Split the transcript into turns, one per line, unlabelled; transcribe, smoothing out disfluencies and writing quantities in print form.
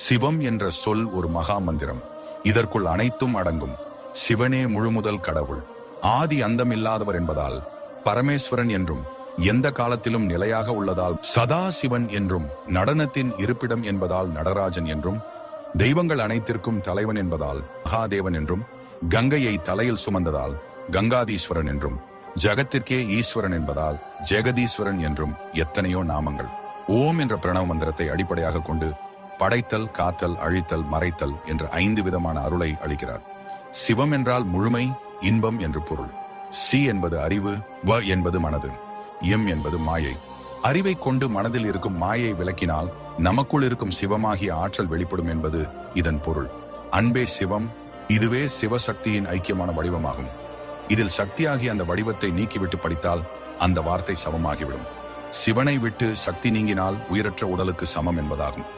சிவம் என்ற சொல் ஒரு மகா மந்திரம். இதற்குள் அனைத்தும் அடங்கும். சிவனே முழுமுதல் கடவுள், ஆதி அந்தமில்லாதவர் என்பதால் பரமேஸ்வரன் என்றும், எந்த காலத்திலும் நிலையாக உள்ளதால் சதா சிவன் என்றும், நடனத்தின் இருப்பிடம் என்பதால் நடராஜன் என்றும், தெய்வங்கள் அனைத்திற்கும் தலைவன் என்பதால் மகாதேவன் என்றும், கங்கையை தலையில் சுமந்ததால் கங்காதீஸ்வரன் என்றும், ஜகத்திற்கே ஈஸ்வரன் என்பதால் ஜெகதீஸ்வரன் என்றும் எத்தனையோ நாமங்கள். ஓம் என்ற பிரணவ மந்திரத்தை அடிப்படையாக கொண்டு படைத்தல், காத்தல், அழித்தல், மறைத்தல் என்ற 5 விதமான அருளை அளிக்கிறார். சிவம் என்றால் முழுமை, இன்பம் என்று பொருள். சி என்பது அறிவு, வ என்பது மனது, எம் என்பது மாயை. அறிவை கொண்டு மனதில் இருக்கும் மாயை விளக்கினால் நமக்குள் இருக்கும் சிவமாகிய ஆற்றல் வெளிப்படும் என்பது இதன் பொருள். அன்பே சிவம், இதுவே சிவசக்தியின் ஐக்கியமான வடிவமாகும். இதில் சக்தியாகிய அந்த வடிவத்தை நீக்கிவிட்டு படித்தால் அந்த வார்த்தை சமமாகிவிடும். சிவனை விட்டு சக்தி நீங்கினால் உயிரற்ற உடலுக்கு சமம் என்பதாகும்.